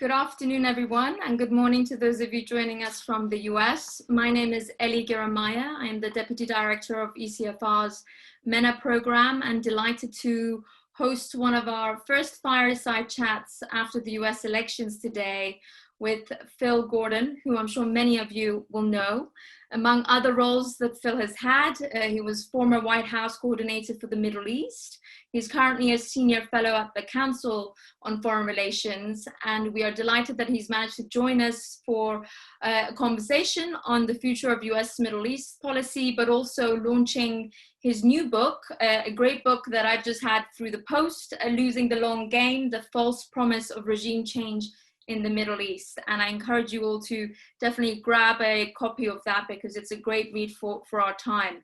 Good afternoon, everyone, and good morning to those of you joining us from the US. My name is Ellie Geranmayeh. I am the Deputy Director of ECFR's MENA program and delighted to host one of our first Fireside Chats after the US elections today with Phil Gordon, who I'm sure many of you will know. Among other roles that Phil has had, he was former White House coordinator for the Middle East. He's currently a senior fellow at the Council on Foreign Relations, and we are delighted that he's managed to join us for a conversation on the future of US Middle East policy, but also launching his new book, a great book that I've just had through the post, Losing the Long Game, The False Promise of Regime Change in the Middle East. And I encourage you all to definitely grab a copy of that because it's a great read for our time.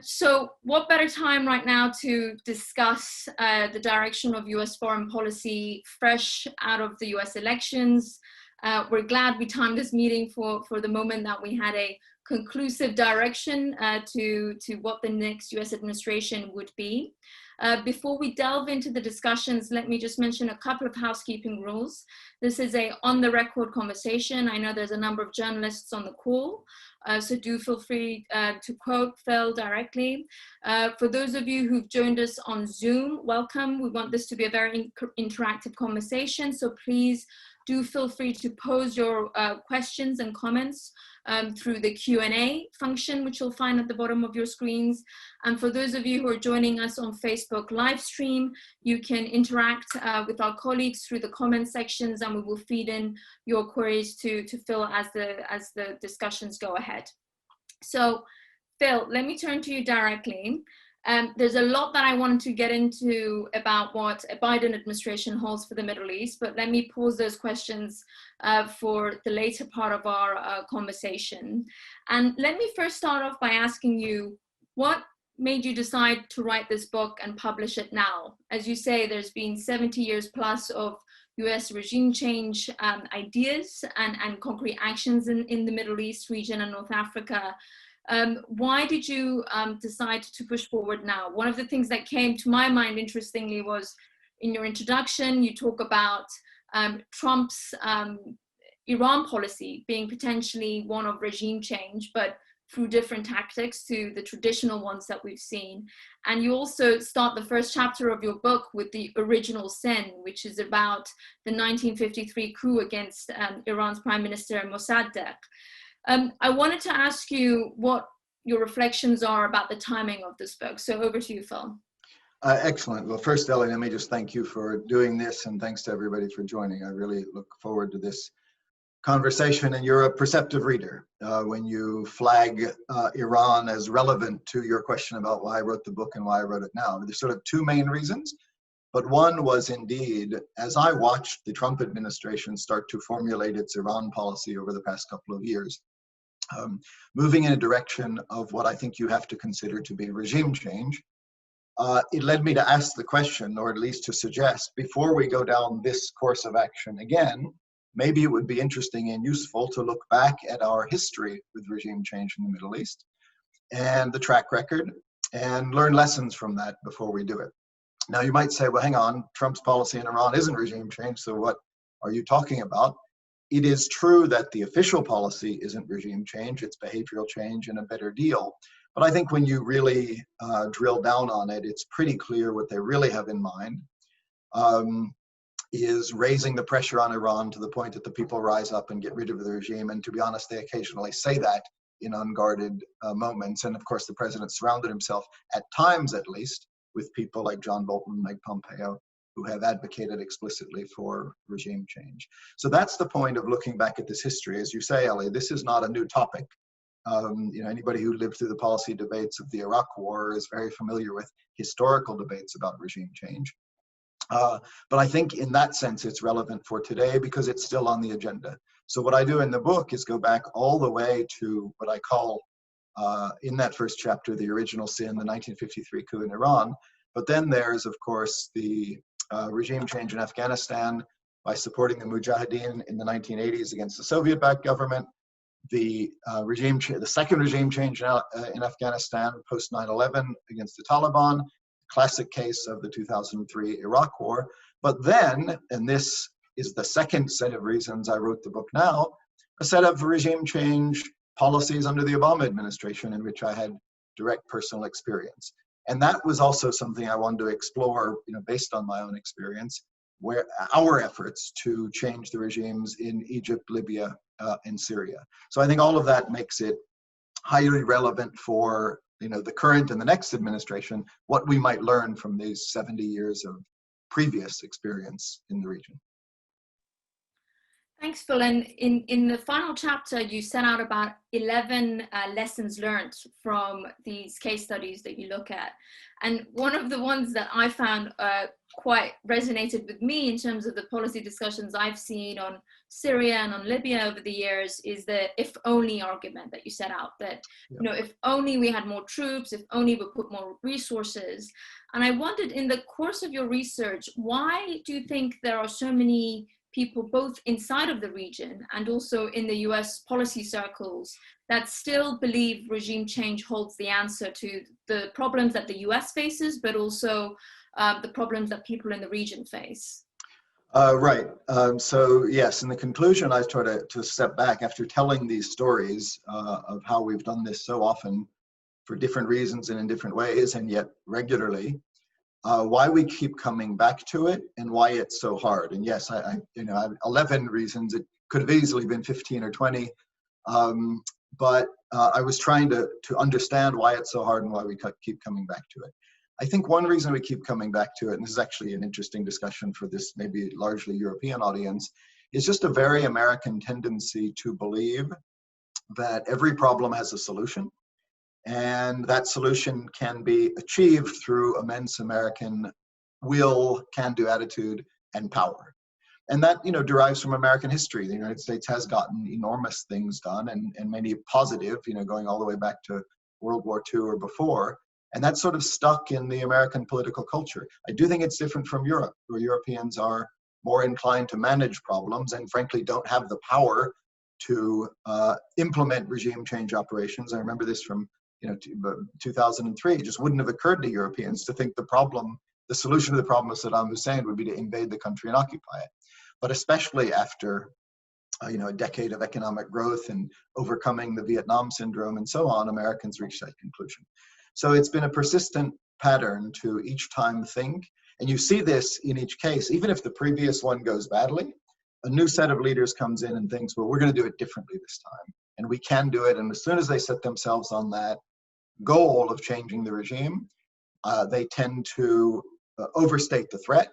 So what better time right now to discuss the direction of US foreign policy fresh out of the US elections. We're glad we timed this meeting for the moment that we had a conclusive direction to what the next US administration would be. Before we delve into the discussions, let me just mention a couple of housekeeping rules. This is a on-the-record conversation. I know there's a number of journalists on the call, so do feel free to quote Phil directly. For those of you who've joined us on Zoom, welcome. We want this to be a very interactive conversation, so please do feel free to pose your questions and comments through the Q&A function, which you'll find at the bottom of your screens. And for those of you who are joining us on Facebook live stream, you can interact with our colleagues through the comment sections, and we will feed in your queries to Phil as the discussions go ahead. So Phil, let me turn to you directly. There's a lot that I wanted to get into about what a Biden administration holds for the Middle East, but let me pause those questions for the later part of our conversation. And let me first start off by asking you, what made you decide to write this book and publish it now? As you say, there's been 70 years plus of US regime change ideas and concrete actions in the Middle East region and North Africa. Why did you decide to push forward now? One of the things that came to my mind, interestingly, was in your introduction, you talk about Trump's Iran policy being potentially one of regime change, but through different tactics to the traditional ones that we've seen. And you also start the first chapter of your book with the original sin, which is about the 1953 coup against Iran's Prime Minister Mossadegh. I wanted to ask you what your reflections are about the timing of this book. So over to you, Phil. Excellent. Well, first, Ellie, let me just thank you for doing this, and thanks to everybody for joining. I really look forward to this conversation, and you're a perceptive reader when you flag Iran as relevant to your question about why I wrote the book and why I wrote it now. There's sort of two main reasons, but one was indeed, as I watched the Trump administration start to formulate its Iran policy over the past couple of years, moving in a direction of what I think you have to consider to be regime change, it led me to ask the question, or at least to suggest, before we go down this course of action again, maybe it would be interesting and useful to look back at our history with regime change in the Middle East and the track record and learn lessons from that before we do it. Now, you might say, well, hang on, Trump's policy in Iran isn't regime change, so what are you talking about? It is true that the official policy isn't regime change, it's behavioral change and a better deal. But I think when you really drill down on it, it's pretty clear what they really have in mind is raising the pressure on Iran to the point that the people rise up and get rid of the regime. And to be honest, they occasionally say that in unguarded moments. And of course, the president surrounded himself, at times at least, with people like John Bolton, Mike Pompeo, who have advocated explicitly for regime change. So that's the point of looking back at this history. As you say, Ellie, this is not a new topic. Anybody who lived through the policy debates of the Iraq War is very familiar with historical debates about regime change. But I think in that sense, it's relevant for today because it's still on the agenda. So what I do in the book is go back all the way to what I call, in that first chapter, the original sin, the 1953 coup in Iran. But then there's, of course, the regime change in Afghanistan by supporting the Mujahideen in the 1980s against the Soviet-backed government, the second regime change in Afghanistan post 9/11 against the Taliban, classic case of the 2003 Iraq War. But then, and this is the second set of reasons I wrote the book now, a set of regime change policies under the Obama administration in which I had direct personal experience. And that was also something I wanted to explore, based on my own experience, where our efforts to change the regimes in Egypt, Libya, and Syria. So I think all of that makes it highly relevant for the current and the next administration, what we might learn from these 70 years of previous experience in the region. Thanks, Phil. And in the final chapter, you set out about 11 lessons learned from these case studies that you look at. And one of the ones that I found quite resonated with me in terms of the policy discussions I've seen on Syria and on Libya over the years is the if only argument that you set out, that, if only we had more troops, if only we put more resources. And I wondered, in the course of your research, why do you think there are so many people both inside of the region and also in the US policy circles that still believe regime change holds the answer to the problems that the US faces, but also the problems that people in the region face? Right. So yes, in the conclusion, I try to step back after telling these stories of how we've done this so often for different reasons and in different ways, and yet regularly. Why we keep coming back to it and why it's so hard. And yes, I have 11 reasons. It could have easily been 15 or 20, but I was trying to understand why it's so hard and why we keep coming back to it. I think one reason we keep coming back to it, and this is actually an interesting discussion for this maybe largely European audience, is just a very American tendency to believe that every problem has a solution. And that solution can be achieved through immense American will, can-do attitude, and power. And that, derives from American history. The United States has gotten enormous things done and many positive, going all the way back to World War II or before. And that's sort of stuck in the American political culture. I do think it's different from Europe, where Europeans are more inclined to manage problems and frankly don't have the power to implement regime change operations. I remember this from 2003, it just wouldn't have occurred to Europeans to think the solution to the problem of Saddam Hussein would be to invade the country and occupy it. But especially after, a decade of economic growth and overcoming the Vietnam syndrome and so on, Americans reached that conclusion. So it's been a persistent pattern to each time think, and you see this in each case, even if the previous one goes badly, a new set of leaders comes in and thinks, well, we're going to do it differently this time. And we can do it. And as soon as they set themselves on that goal of changing the regime, they tend to overstate the threat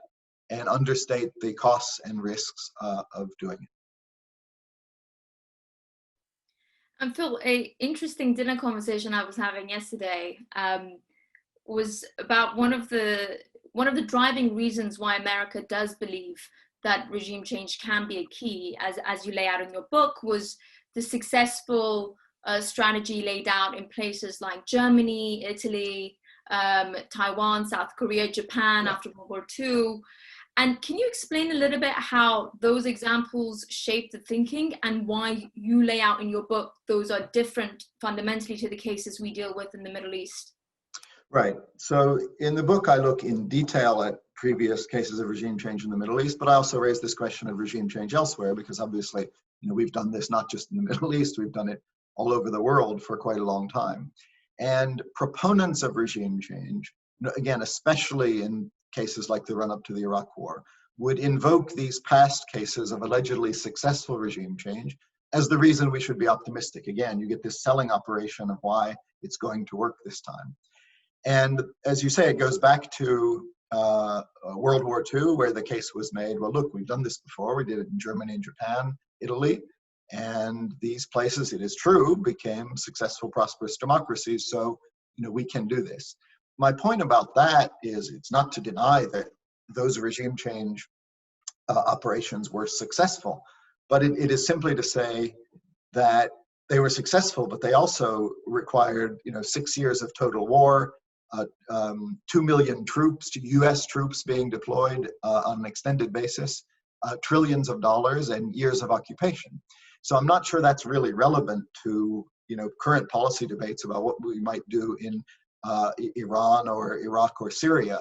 and understate the costs and risks of doing it. And Phil, an interesting dinner conversation I was having yesterday was about one of the driving reasons why America does believe that regime change can be a key, as you lay out in your book, was the successful strategy laid out in places like Germany, Italy, Taiwan, South Korea, Japan after World War II. And can you explain a little bit how those examples shape the thinking and why you lay out in your book those are different fundamentally to the cases we deal with in the Middle East? Right. So in the book, I look in detail at previous cases of regime change in the Middle East, but I also raise this question of regime change elsewhere, because obviously, we've done this not just in the Middle East, we've done it all over the world for quite a long time. And proponents of regime change, again, especially in cases like the run-up to the Iraq War, would invoke these past cases of allegedly successful regime change as the reason we should be optimistic. Again, you get this selling operation of why it's going to work this time. And as you say, it goes back to World War II, where the case was made, well, look, we've done this before. We did it in Germany and Japan, Italy, and these places, it is true, became successful, prosperous democracies. So, we can do this. My point about that is it's not to deny that those regime change operations were successful, but it is simply to say that they were successful, but they also required, 6 years of total war, 2 million troops, US troops being deployed on an extended basis, trillions of dollars and years of occupation. So I'm not sure that's really relevant to, current policy debates about what we might do in Iran or Iraq or Syria,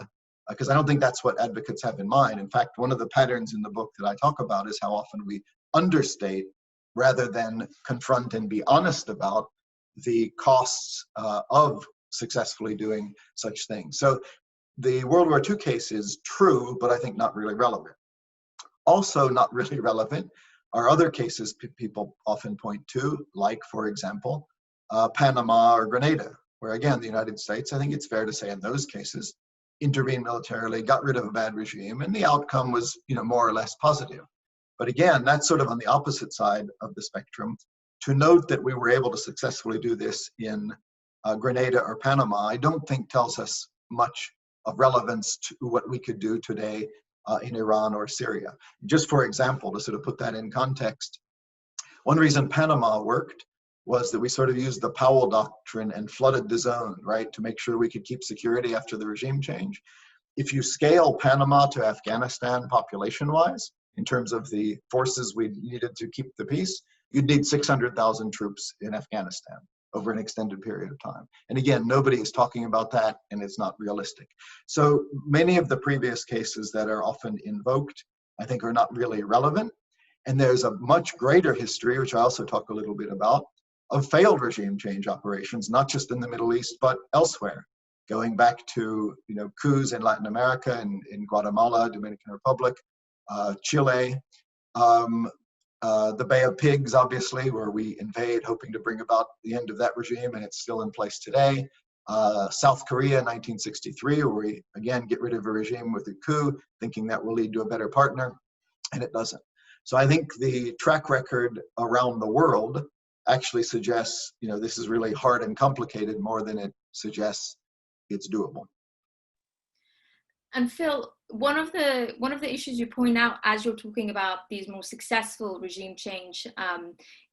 because I don't think that's what advocates have in mind. In fact, one of the patterns in the book that I talk about is how often we understate rather than confront and be honest about the costs of successfully doing such things. So the World War II case is true, but I think not really relevant. Also not really relevant are other cases people often point to, like, for example, Panama or Grenada, where again, the United States, I think it's fair to say in those cases, intervened militarily, got rid of a bad regime, and the outcome was, more or less positive. But again, that's sort of on the opposite side of the spectrum. To note that we were able to successfully do this in Grenada or Panama, I don't think tells us much of relevance to what we could do today in Iran or Syria. Just for example, to sort of put that in context, one reason Panama worked was that we sort of used the Powell Doctrine and flooded the zone, right, to make sure we could keep security after the regime change. If you scale Panama to Afghanistan population-wise, in terms of the forces we needed to keep the peace, you'd need 600,000 troops in Afghanistan over an extended period of time. And again, nobody is talking about that, and it's not realistic. So many of the previous cases that are often invoked, I think, are not really relevant. And there's a much greater history, which I also talk a little bit about, of failed regime change operations, not just in the Middle East, but elsewhere, going back to coups in Latin America, in Guatemala, Dominican Republic, Chile, the Bay of Pigs, obviously, where we invade, hoping to bring about the end of that regime, and it's still in place today. South Korea, 1963, where we, again, get rid of a regime with a coup, thinking that will lead to a better partner, and it doesn't. So I think the track record around the world actually suggests, this is really hard and complicated more than it suggests it's doable. And Phil, one of the issues you point out as you're talking about these more successful regime change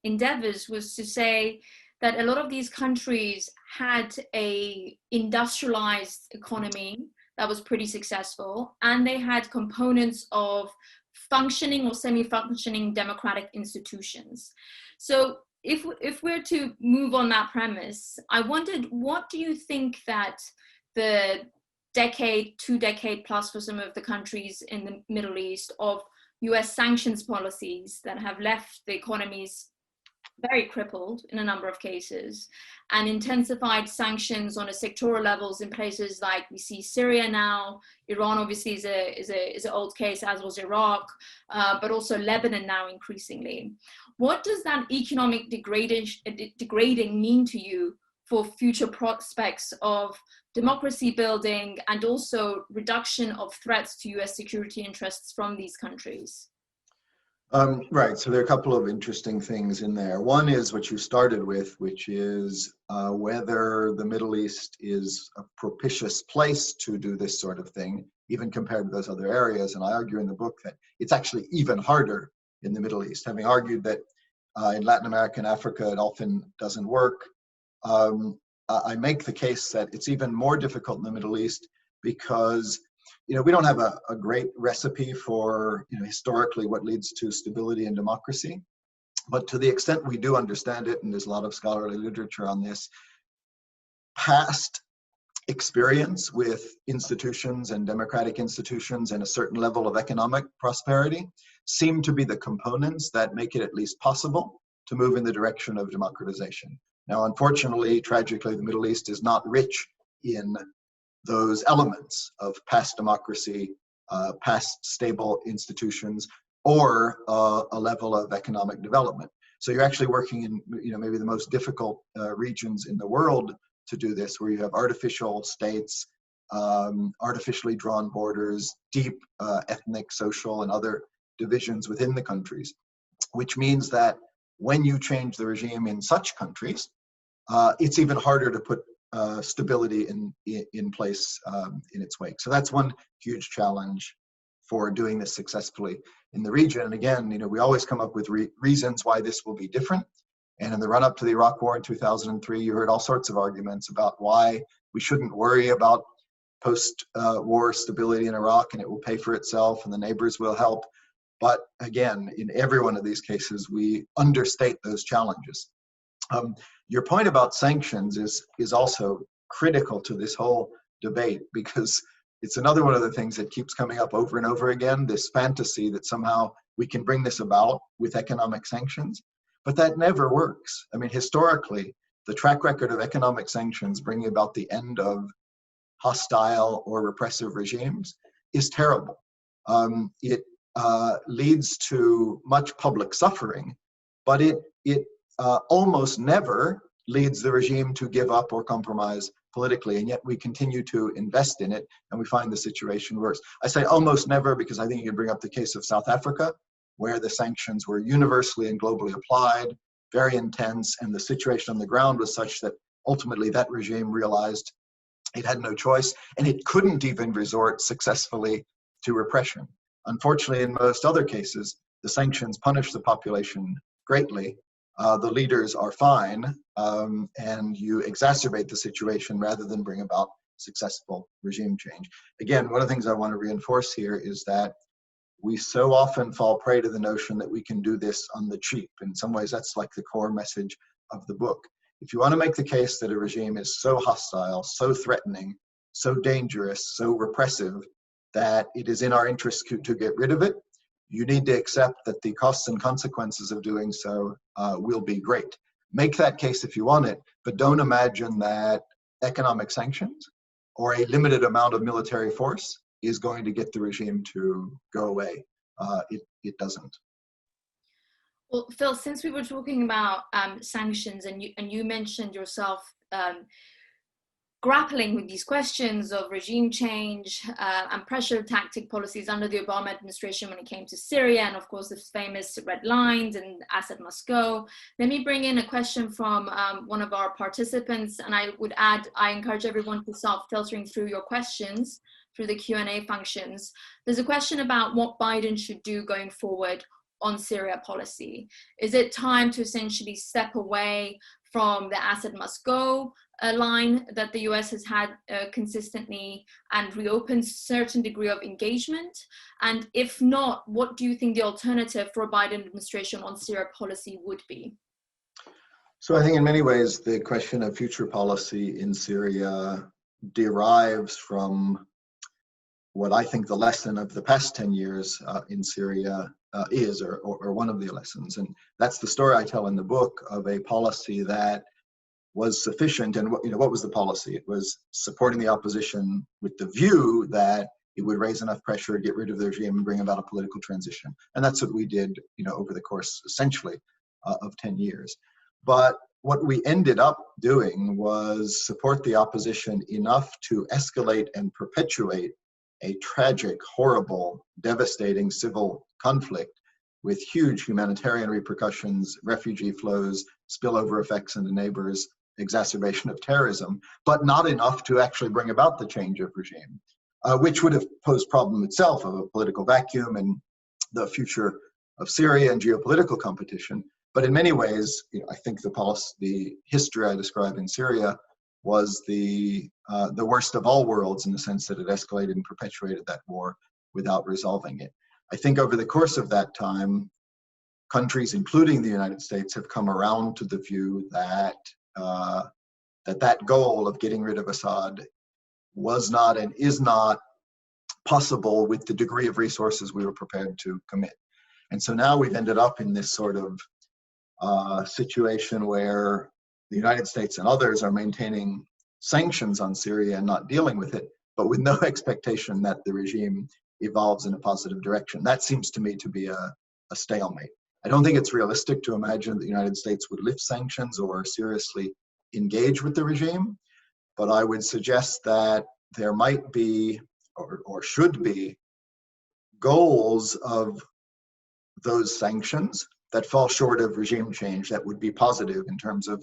endeavors was to say that a lot of these countries had a industrialized economy that was pretty successful, and they had components of functioning or semi-functioning democratic institutions. So if we're to move on that premise, I wondered, what do you think that the decade, 2-decade plus for some of the countries in the Middle East of US sanctions policies that have left the economies very crippled in a number of cases, and intensified sanctions on a sectoral levels in places like we see Syria now, Iran obviously is an old case, as was Iraq, but also Lebanon now increasingly. What does that economic degrading mean to you for future prospects of democracy building and also reduction of threats to US security interests from these countries? Right, so there are a couple of interesting things in there. One is what you started with, which is whether the Middle East is a propitious place to do this sort of thing, even compared to those other areas. And I argue in the book that it's actually even harder in the Middle East, having argued that in Latin America and Africa, it often doesn't work. I make the case that it's even more difficult in the Middle East because we don't have a great recipe for historically what leads to stability and democracy. But to the extent we do understand it, and there's a lot of scholarly literature on this, past experience with institutions and democratic institutions and a certain level of economic prosperity seem to be the components that make it at least possible to move in the direction of democratization. Now, unfortunately, tragically, the Middle East is not rich in those elements of past democracy, past stable institutions, or a level of economic development. So you're actually working in maybe the most difficult regions in the world to do this, where you have artificial states, artificially drawn borders, deep ethnic, social, and other divisions within the countries, which means that when you change the regime in such countries, it's even harder to put stability in place in its wake. So that's one huge challenge for doing this successfully in the region. And again, we always come up with reasons why this will be different. And in the run-up to the Iraq War in 2003, you heard all sorts of arguments about why we shouldn't worry about post-war stability in Iraq, and it will pay for itself, and the neighbors will help. But again, in every one of these cases, we understate those challenges. Your point about sanctions is also critical to this whole debate, because It's another one of the things that keeps coming up over and over again, this fantasy that somehow we can bring this about with economic sanctions, but that never works. I mean, historically, the track record of economic sanctions bringing about the end of hostile or repressive regimes is terrible. It leads to much public suffering, but it almost never leads the regime to give up or compromise politically, and yet we continue to invest in it, and we find the situation worse. I say almost never because I think you can bring up the case of South Africa, where the sanctions were universally and globally applied, very intense, and the situation on the ground was such that ultimately that regime realized it had no choice, and it couldn't even resort successfully to repression. Unfortunately, in most other cases, the sanctions punish the population greatly. The leaders are fine, and you exacerbate the situation rather than bring about successful regime change. Again, one of the things I want to reinforce here is that we so often fall prey to the notion that we can do this on the cheap. In some ways, that's like the core message of the book. If you want to make the case that a regime is so hostile, so threatening, so dangerous, so repressive, that it is in our interest to get rid of it, you need to accept that the costs and consequences of doing so will be great. Make that case if you want it, but don't imagine that economic sanctions or a limited amount of military force is going to get the regime to go away. It doesn't. Well, Phil, since we were talking about sanctions, and you mentioned yourself grappling with these questions of regime change and pressure tactic policies under the Obama administration when it came to Syria, and of course the famous red lines and Assad must go. Let me bring in a question from one of our participants, and I would add, I encourage everyone to start filtering through your questions through the Q&A functions. There's a question about what Biden should do going forward on Syria policy. Is it time to essentially step away from the Assad must go line that the US has had consistently and reopen certain degree of engagement? And if not, what do you think the alternative for a Biden administration on Syria policy would be? So I think in many ways, the question of future policy in Syria derives from what I think the lesson of the past 10 years in Syria is, or one of the lessons. And that's the story I tell in the book of a policy that was sufficient. And what was the policy? It was supporting the opposition with the view that it would raise enough pressure, get rid of the regime, and bring about a political transition. And that's what we did, over the course, essentially, of 10 years. But what we ended up doing was support the opposition enough to escalate and perpetuate a tragic, horrible, devastating civil conflict with huge humanitarian repercussions, refugee flows, spillover effects into neighbors, exacerbation of terrorism, but not enough to actually bring about the change of regime, which would have posed problem itself of a political vacuum and the future of Syria and geopolitical competition. But in many ways, I think the history I describe in Syria was the worst of all worlds, in the sense that it escalated and perpetuated that war without resolving it. I think over the course of that time, countries, including the United States, have come around to the view that that goal of getting rid of Assad was not and is not possible with the degree of resources we were prepared to commit. And so now we've ended up in this sort of situation where the United States and others are maintaining sanctions on Syria and not dealing with it, but with no expectation that the regime evolves in a positive direction. That seems to me to be a stalemate. I don't think it's realistic to imagine that the United States would lift sanctions or seriously engage with the regime, but I would suggest that there might be, or should be, goals of those sanctions that fall short of regime change that would be positive in terms of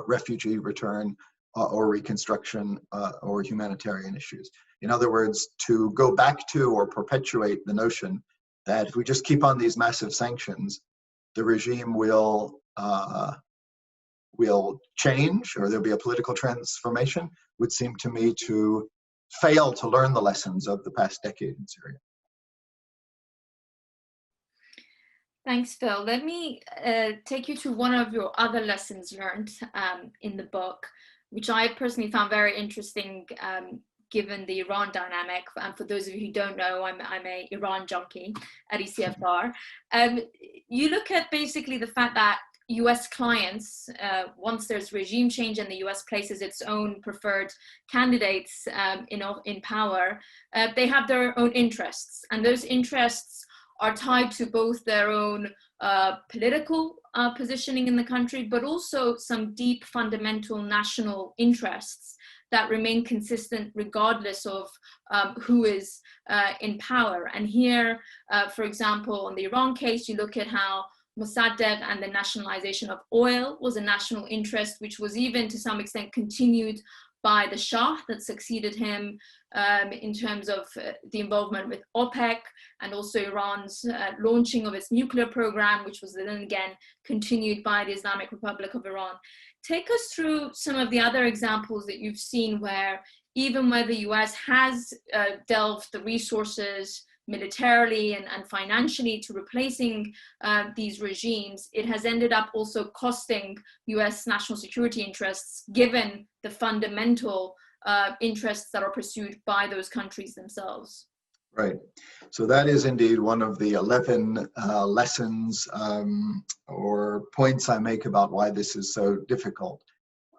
refugee return or reconstruction or humanitarian issues. In other words, to go back to or perpetuate the notion that if we just keep on these massive sanctions, the regime will change, or there'll be a political transformation, would seem to me to fail to learn the lessons of the past decade in Syria. Thanks, Phil. Let me take you to one of your other lessons learned in the book, which I personally found very interesting, given the Iran dynamic. And for those of you who don't know, I'm a Iran junkie at ECFR. You look at basically the fact that US clients, once there's regime change and the US places its own preferred candidates in power, they have their own interests. And those interests are tied to both their own political positioning in the country, but also some deep fundamental national interests that remain consistent regardless of who is in power. And here, for example, on the Iran case, you look at how Mossadegh and the nationalization of oil was a national interest, which was even to some extent continued by the Shah that succeeded him in terms of the involvement with OPEC, and also Iran's launching of its nuclear program, which was then again continued by the Islamic Republic of Iran. Take us through some of the other examples that you've seen where even where the US has delved the resources militarily and financially to replacing these regimes, it has ended up also costing US national security interests, given the fundamental interests that are pursued by those countries themselves. Right. So that is indeed one of the 11 lessons or points I make about why this is so difficult.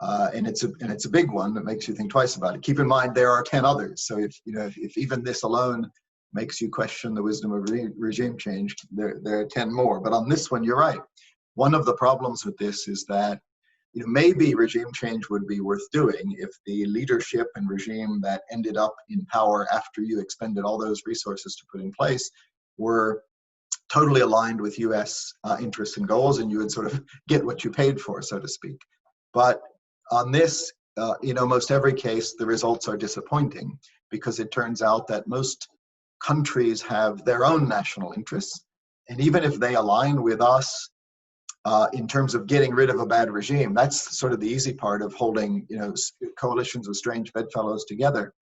And it's a big one that makes you think twice about it. Keep in mind there are 10 others. So if even this alone makes you question the wisdom of regime change, there are 10 more. But on this one, you're right. One of the problems with this is that maybe regime change would be worth doing if the leadership and regime that ended up in power after you expended all those resources to put in place were totally aligned with US interests and goals, and you would sort of get what you paid for, so to speak. But on this, in almost every case, the results are disappointing, because it turns out that most countries have their own national interests. And even if they align with us in terms of getting rid of a bad regime, that's sort of the easy part of holding coalitions of strange bedfellows together.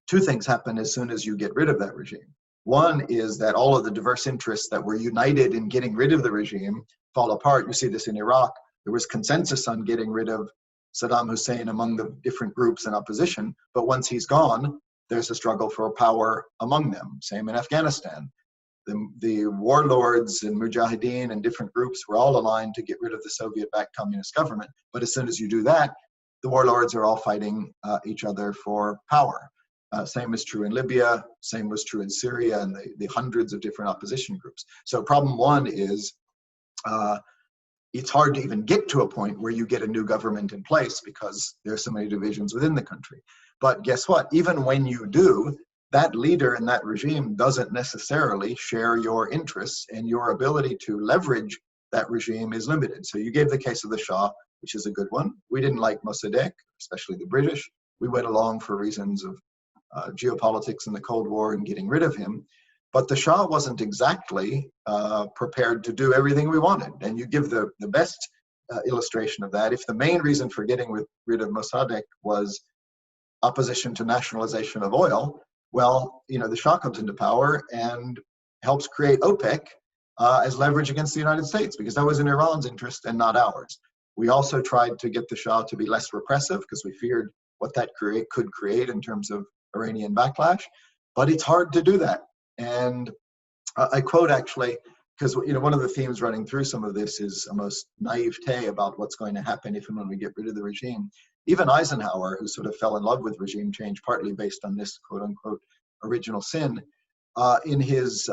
Two things happen as soon as you get rid of that regime. One is that all of the diverse interests that were united in getting rid of the regime fall apart. You see this in Iraq. There was consensus on getting rid of Saddam Hussein among the different groups in opposition, but once he's gone, there's a struggle for power among them. Same in Afghanistan. The warlords and mujahideen and different groups were all aligned to get rid of the Soviet-backed communist government. But as soon as you do that, the warlords are all fighting each other for power. Same is true in Libya. Same was true in Syria and the hundreds of different opposition groups. So problem one is it's hard to even get to a point where you get a new government in place because there's so many divisions within the country. But guess what? Even when you do, that leader in that regime doesn't necessarily share your interests, and your ability to leverage that regime is limited. So you gave the case of the Shah, which is a good one. We didn't like Mossadegh, especially the British. We went along for reasons of geopolitics in the Cold War and getting rid of him. But the Shah wasn't exactly prepared to do everything we wanted. And you give the best illustration of that. If the main reason for getting rid of Mossadegh was opposition to nationalization of oil, well, the Shah comes into power and helps create OPEC as leverage against the United States, because that was in Iran's interest and not ours. We also tried to get the Shah to be less repressive because we feared what that could create in terms of Iranian backlash. But it's hard to do that. And I quote actually, because one of the themes running through some of this is almost naivete about what's going to happen if and when we get rid of the regime. Even Eisenhower, who sort of fell in love with regime change, partly based on this quote unquote original sin, in his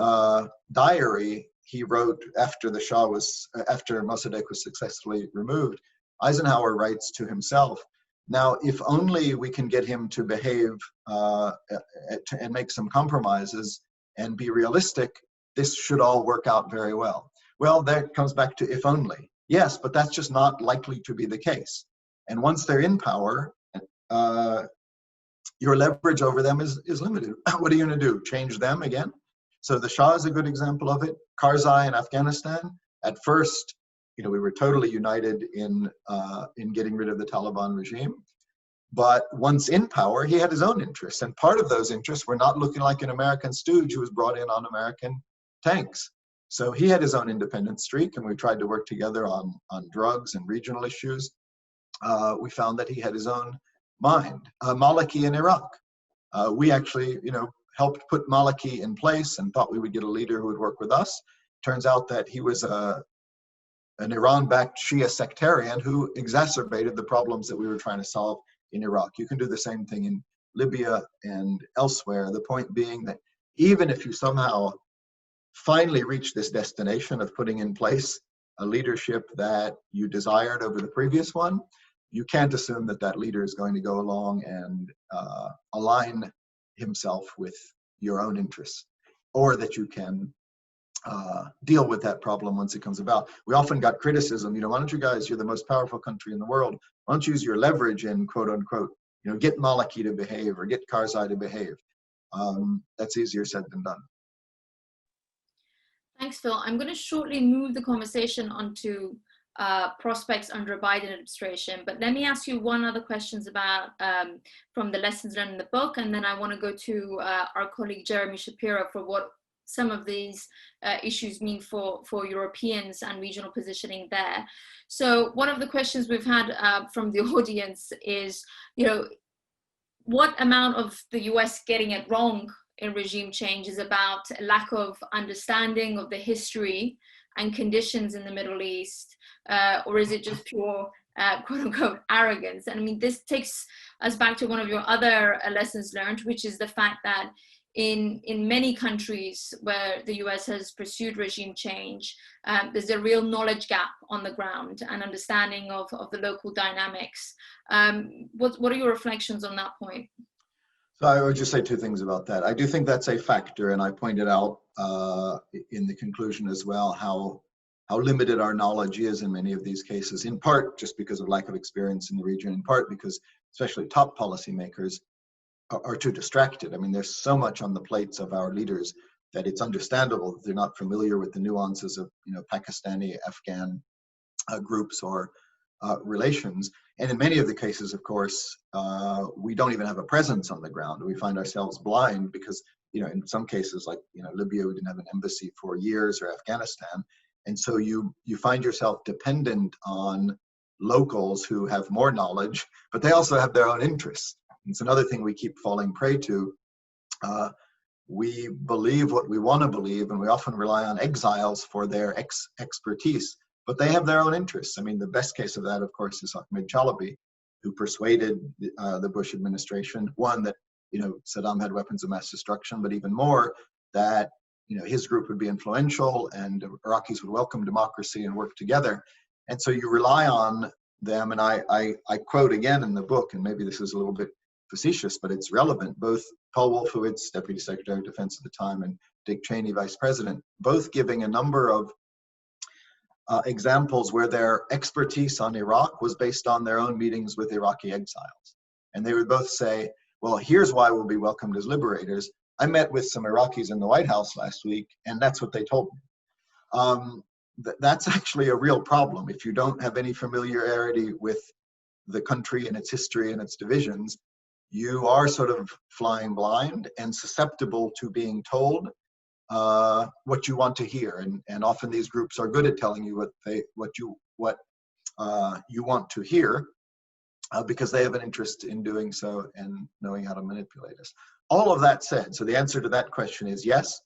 diary, he wrote after Mossadegh was successfully removed, Eisenhower writes to himself, now, if only we can get him to behave and make some compromises and be realistic, this should all work out very well. Well, that comes back to if only. Yes, but that's just not likely to be the case. And once they're in power, your leverage over them is limited. What are you going to do? Change them again? So the Shah is a good example of it. Karzai in Afghanistan, at first, we were totally united in getting rid of the Taliban regime. But once in power, he had his own interests. And part of those interests were not looking like an American stooge who was brought in on American tanks. So he had his own independent streak, and we tried to work together on drugs and regional issues. We found that he had his own mind. Maliki in Iraq. We actually, helped put Maliki in place and thought we would get a leader who would work with us. Turns out that he was an Iran-backed Shia sectarian who exacerbated the problems that we were trying to solve in Iraq. You can do the same thing in Libya and elsewhere. The point being that even if you somehow finally reach this destination of putting in place a leadership that you desired over the previous one, you can't assume that that leader is going to go along and align himself with your own interests, or that you can deal with that problem once it comes about. We often got criticism, why don't you guys, you're the most powerful country in the world, why don't you use your leverage and quote unquote, get Maliki to behave or get Karzai to behave. That's easier said than done. Thanks, Phil. I'm going to shortly move the conversation onto prospects under a Biden administration, but let me ask you one other questions about from the lessons learned in the book, and then I want to go to our colleague Geranmayeh Shapiro for what some of these issues mean for Europeans and regional positioning there. So one of the questions we've had from the audience is, what amount of the US getting it wrong in regime change is about a lack of understanding of the history and conditions in the Middle East, or is it just pure quote unquote arrogance? And I mean, this takes us back to one of your other lessons learned, which is the fact that in many countries where the US has pursued regime change, there's a real knowledge gap on the ground and understanding of the local dynamics. What are your reflections on that point? So I would just say two things about that. I do think that's a factor, and I pointed out in the conclusion as well how limited our knowledge is in many of these cases, in part just because of lack of experience in the region, in part because especially top policymakers are too distracted. I mean, there's so much on the plates of our leaders that it's understandable that they're not familiar with the nuances of Pakistani, Afghan groups or relations. And in many of the cases, of course, we don't even have a presence on the ground. We find ourselves blind because, in some cases like, Libya, we didn't have an embassy for years, or Afghanistan. And so you find yourself dependent on locals who have more knowledge, but they also have their own interests. It's another thing we keep falling prey to. We believe what we want to believe, and we often rely on exiles for their expertise, but they have their own interests. I mean, the best case of that, of course, is Ahmed Chalabi, who persuaded the Bush administration, one, that Saddam had weapons of mass destruction, but even more, that his group would be influential and Iraqis would welcome democracy and work together. And so you rely on them, and I quote again in the book, and maybe this is a little bit facetious, but it's relevant. Both Paul Wolfowitz, Deputy Secretary of Defense at the time, and Dick Cheney, Vice President, both giving a number of examples where their expertise on Iraq was based on their own meetings with Iraqi exiles. And they would both say, well, here's why we'll be welcomed as liberators. I met with some Iraqis in the White House last week, and that's what they told me. That's actually a real problem. If you don't have any familiarity with the country and its history and its divisions, you are sort of flying blind and susceptible to being told what you want to hear. And often these groups are good at telling you what you want to hear, because they have an interest in doing so and knowing how to manipulate us. All of that said, so the answer to that question is yes,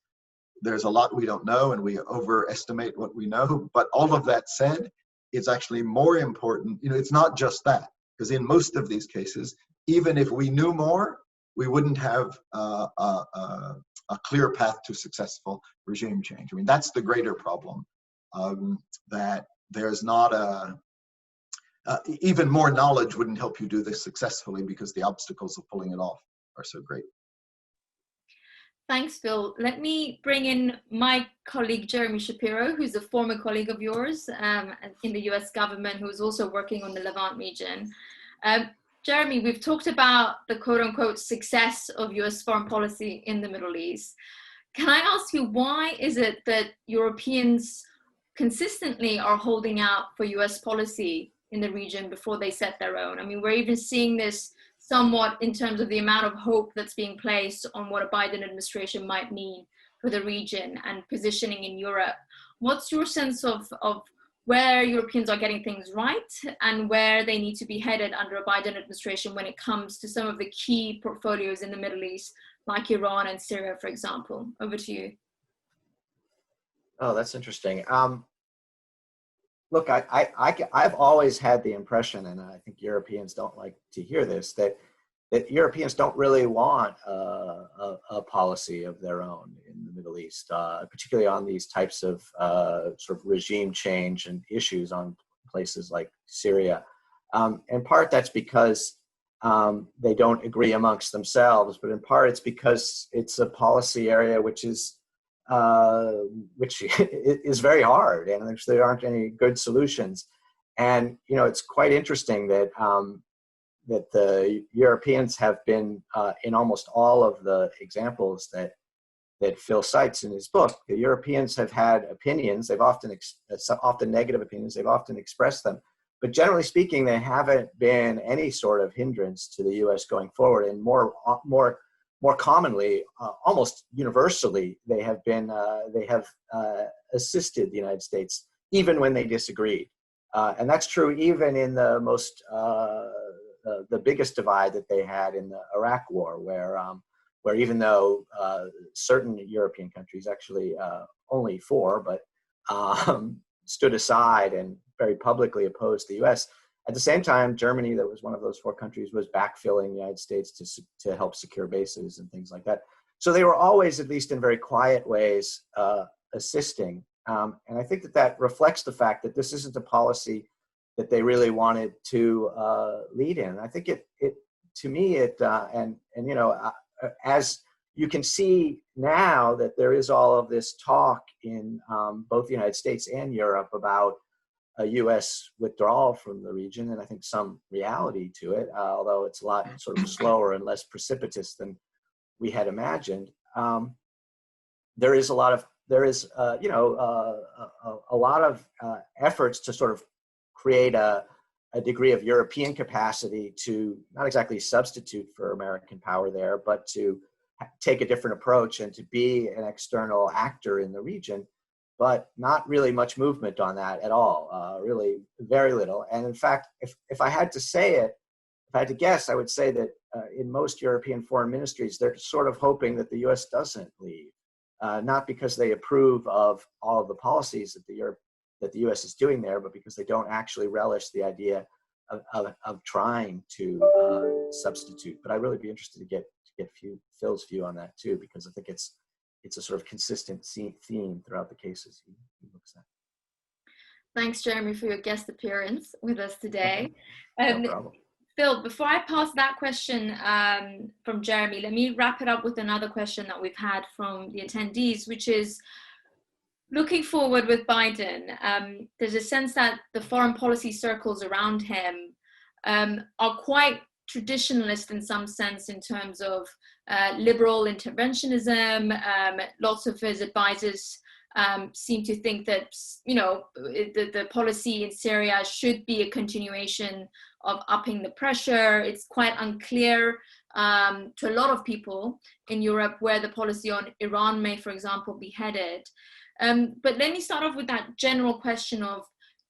there's a lot we don't know and we overestimate what we know, but all of that said, it's actually more important, it's not just that, because in most of these cases, even if we knew more, we wouldn't have a clear path to successful regime change. I mean, that's the greater problem, that there's not even more knowledge wouldn't help you do this successfully because the obstacles of pulling it off are so great. Thanks, Phil. Let me bring in my colleague, Geranmayeh Shapiro, who's a former colleague of yours in the US government, who's also working on the Levant region. Geranmayeh, we've talked about the quote unquote success of US foreign policy in the Middle East. Can I ask you, why is it that Europeans consistently are holding out for US policy in the region before they set their own? I mean, we're even seeing this somewhat in terms of the amount of hope that's being placed on what a Biden administration might mean for the region and positioning in Europe. What's your sense of where Europeans are getting things right and where they need to be headed under a Biden administration when it comes to some of the key portfolios in the Middle East, like Iran and Syria, for example. Over to you. Oh, that's interesting. Look, I've always had the impression, and I think Europeans don't like to hear this, that Europeans don't really want a policy of their own in the Middle East, particularly on these types of sort of regime change and issues on places like Syria. In part, that's because they don't agree amongst themselves, but in part, it's because it's a policy area which is very hard, and there aren't any good solutions. And it's quite interesting that that the Europeans have been in almost all of the examples that Phil cites in his book. The Europeans have had opinions. They've often negative opinions. They've often expressed them, but generally speaking, they haven't been any sort of hindrance to the U.S. going forward. And more commonly, almost universally, they have assisted the United States even when they disagreed, and that's true even in the most the biggest divide that they had in the Iraq War, where even though certain European countries, actually only 4, but stood aside and very publicly opposed the U.S. At the same time, Germany, that was one of those 4 countries, was backfilling the United States to help secure bases and things like that. So they were always, at least in very quiet ways, assisting. And I think that reflects the fact that this isn't a policy that they really wanted to lead in. I think as you can see now that there is all of this talk in both the United States and Europe about a U.S. withdrawal from the region, and I think some reality to it, although it's a lot sort of slower and less precipitous than we had imagined. There is a lot of efforts to sort of create a degree of European capacity to not exactly substitute for American power there, but to take a different approach and to be an external actor in the region, but not really much movement on that at all, really very little. And in fact, if I had to say it, if I had to guess, I would say that in most European foreign ministries, they're sort of hoping that the U.S. doesn't leave, not because they approve of all of the policies that the U.S. is doing there, but because they don't actually relish the idea of trying to substitute. But I'd really be interested to get Phil's view on that too, because I think it's a sort of consistent theme throughout the cases he looks at. Thanks, Jeremy, for your guest appearance with us today. No problem. Phil, before I pass that question from Jeremy, let me wrap it up with another question that we've had from the attendees, which is, looking forward with Biden, there's a sense that the foreign policy circles around him are quite traditionalist in some sense in terms of liberal interventionism. Lots of his advisors seem to think that, the policy in Syria should be a continuation of upping the pressure. It's quite unclear to a lot of people in Europe where the policy on Iran may, for example, be headed. But let me start off with that general question of,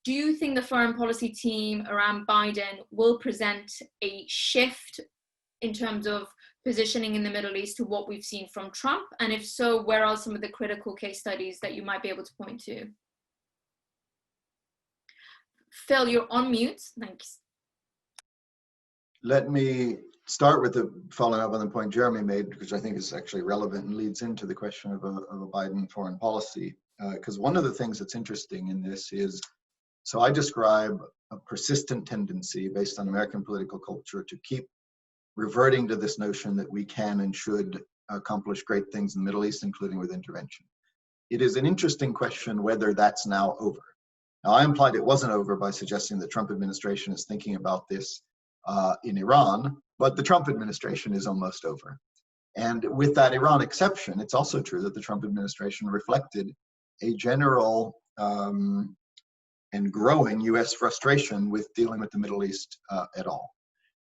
do you think the foreign policy team around Biden will present a shift in terms of positioning in the Middle East to what we've seen from Trump? And if so, where are some of the critical case studies that you might be able to point to? Phil, you're on mute. Thanks. Let me start with following up on the point Jeremy made, which I think is actually relevant and leads into the question of a Biden foreign policy. Because one of the things that's interesting in this is, so I describe a persistent tendency based on American political culture to keep reverting to this notion that we can and should accomplish great things in the Middle East, including with intervention. It is an interesting question whether that's now over. Now, I implied it wasn't over by suggesting the Trump administration is thinking about this in Iran, but the Trump administration is almost over. And with that Iran exception, it's also true that the Trump administration reflected a general and growing US frustration with dealing with the Middle East at all.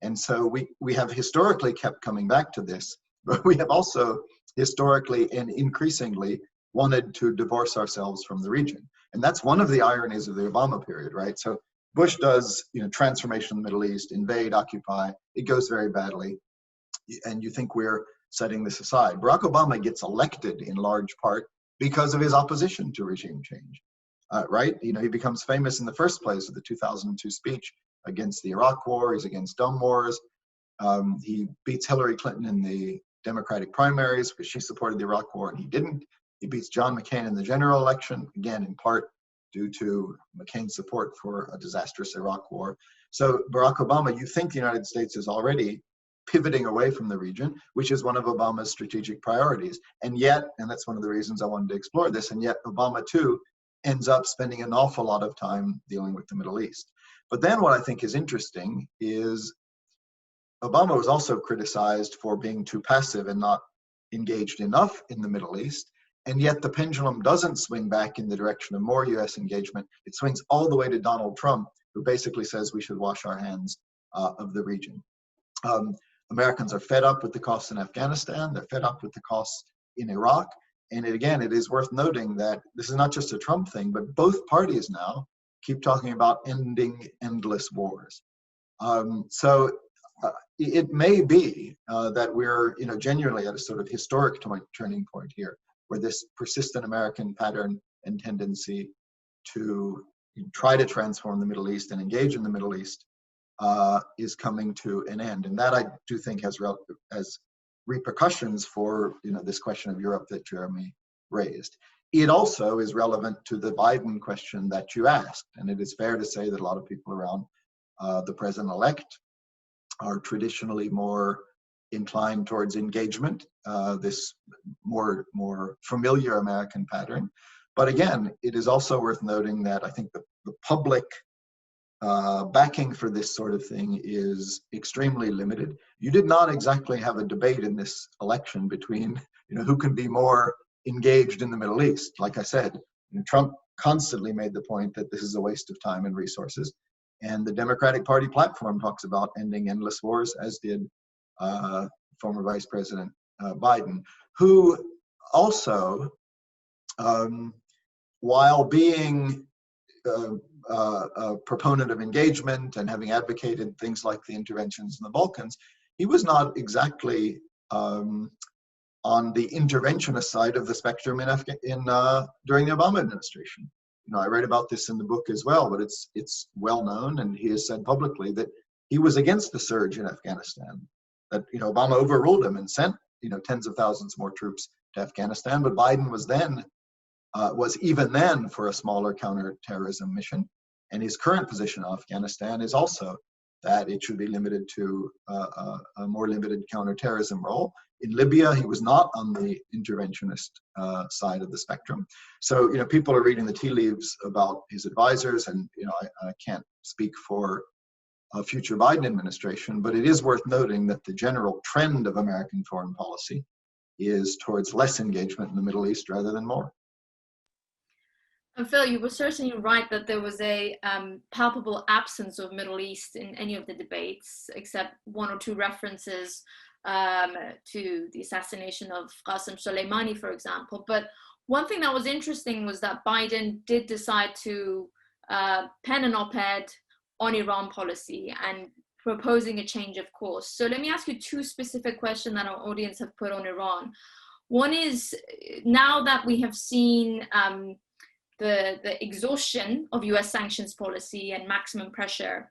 And so we have historically kept coming back to this, but we have also historically and increasingly wanted to divorce ourselves from the region. And that's one of the ironies of the Obama period, right? So Bush does, transformation in the Middle East, invade, occupy. It goes very badly. And you think we're setting this aside. Barack Obama gets elected in large part because of his opposition to regime change, right? He becomes famous in the first place with the 2002 speech against the Iraq War. He's against dumb wars. He beats Hillary Clinton in the Democratic primaries because she supported the Iraq War and he didn't. He beats John McCain in the general election, again, in part due to McCain's support for a disastrous Iraq war. So Barack Obama, you think the United States is already pivoting away from the region, which is one of Obama's strategic priorities. And yet, and that's one of the reasons I wanted to explore this, and yet Obama too ends up spending an awful lot of time dealing with the Middle East. But then what I think is interesting is Obama was also criticized for being too passive and not engaged enough in the Middle East. And yet the pendulum doesn't swing back in the direction of more US engagement. It swings all the way to Donald Trump, who basically says we should wash our hands of the region. Americans are fed up with the costs in Afghanistan. They're fed up with the costs in Iraq. And again, it is worth noting that this is not just a Trump thing, but both parties now keep talking about ending endless wars. It may be that we're genuinely at a sort of historic turning point here, where this persistent American pattern and tendency to try to transform the Middle East and engage in the Middle East is coming to an end. And that I do think has repercussions for this question of Europe that Jeremy raised. It also is relevant to the Biden question that you asked. And it is fair to say that a lot of people around the president-elect are traditionally more inclined towards engagement, this more familiar American pattern. But again, it is also worth noting that I think the public backing for this sort of thing is extremely limited. You did not exactly have a debate in this election between who can be more engaged in the Middle East. Like I said, Trump constantly made the point that this is a waste of time and resources. And the Democratic Party platform talks about ending endless wars, as did former Vice President Biden, who also, while being a proponent of engagement and having advocated things like the interventions in the Balkans, he was not exactly on the interventionist side of the spectrum during the Obama administration. I read about this in the book as well, but it's well known, and he has said publicly that he was against the surge in Afghanistan. That Obama overruled him and sent tens of thousands more troops to Afghanistan, but Biden was even then for a smaller counterterrorism mission. And his current position on Afghanistan is also that it should be limited to a more limited counterterrorism role. In Libya, he was not on the interventionist side of the spectrum. So, people are reading the tea leaves about his advisors, and, I can't speak for a future Biden administration, but it is worth noting that the general trend of American foreign policy is towards less engagement in the Middle East rather than more. And Phil, you were certainly right that there was a palpable absence of Middle East in any of the debates, except one or two references to the assassination of Qasem Soleimani, for example. But one thing that was interesting was that Biden did decide to pen an op-ed on Iran policy and proposing a change of course. So let me ask you two specific questions that our audience have put on Iran. One is, now that we have seen the exhaustion of US sanctions policy and maximum pressure,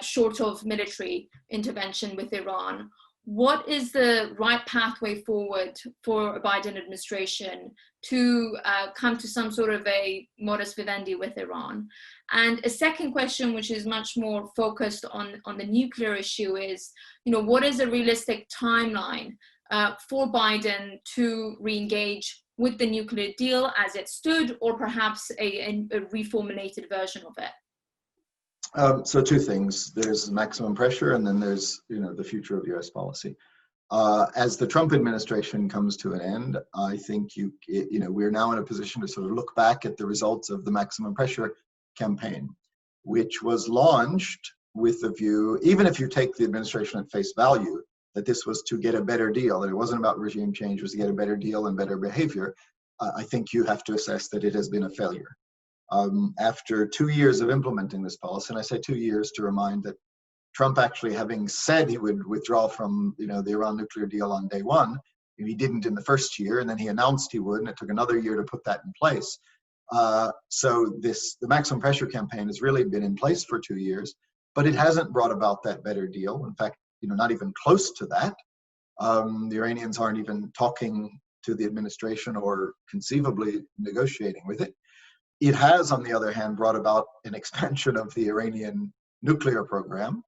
short of military intervention with Iran, what is the right pathway forward for a Biden administration to come to some sort of a modus vivendi with Iran? And a second question, which is much more focused on the nuclear issue, is, what is a realistic timeline for Biden to re-engage with the nuclear deal as it stood, or perhaps a reformulated version of it? So two things. There's maximum pressure, and then there's the future of US policy. As the Trump administration comes to an end, I think we're now in a position to sort of look back at the results of the maximum pressure campaign, which was launched with the view, even if you take the administration at face value, that this was to get a better deal, that it wasn't about regime change, it was to get a better deal and better behavior. I think you have to assess that it has been a failure. after 2 years of implementing this policy. And I say 2 years to remind that Trump actually having said he would withdraw from the Iran nuclear deal on day one, he didn't in the first year, and then he announced he would, and it took another year to put that in place. So the maximum pressure campaign has really been in place for 2 years, but it hasn't brought about that better deal. In fact, not even close to that. The Iranians aren't even talking to the administration or conceivably negotiating with it. It has, on the other hand, brought about an expansion of the Iranian nuclear program,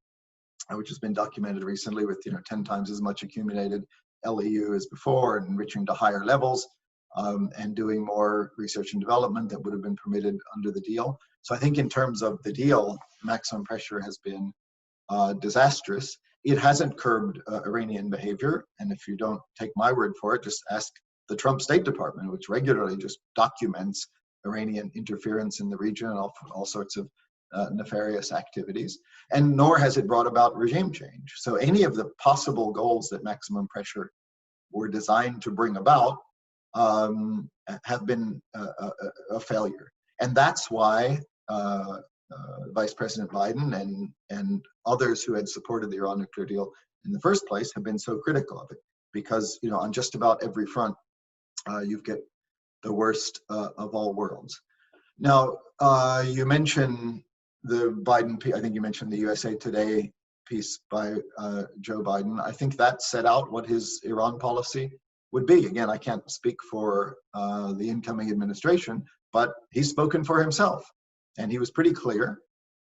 which has been documented recently with 10 times as much accumulated LEU as before, and enriching to higher levels, and doing more research and development that would have been permitted under the deal. So I think in terms of the deal, maximum pressure has been disastrous. It hasn't curbed Iranian behavior, and if you don't take my word for it, just ask the Trump State Department, which regularly just documents Iranian interference in the region and all sorts of nefarious activities, and nor has it brought about regime change. So any of the possible goals that maximum pressure were designed to bring about have been a failure. And that's why Vice President Biden and others who had supported the Iran nuclear deal in the first place have been so critical of it, because on just about every front you get the worst of all worlds. Now, you mentioned the Biden, I think you mentioned the USA Today piece by Joe Biden. I think that set out what his Iran policy would be. Again, I can't speak for the incoming administration, but he's spoken for himself. And he was pretty clear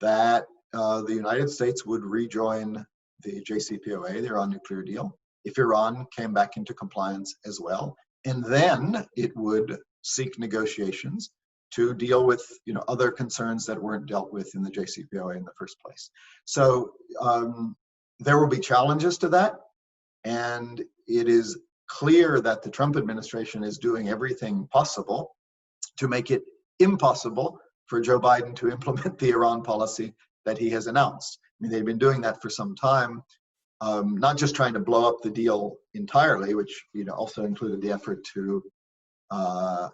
that the United States would rejoin the JCPOA, the Iran nuclear deal, if Iran came back into compliance as well. And then it would seek negotiations to deal with other concerns that weren't dealt with in the JCPOA in the first place. So there will be challenges to that, and it is clear that the Trump administration is doing everything possible to make it impossible for Joe Biden to implement the Iran policy that he has announced. I mean, they've been doing that for some time, not just trying to blow up the deal entirely, which also included the effort to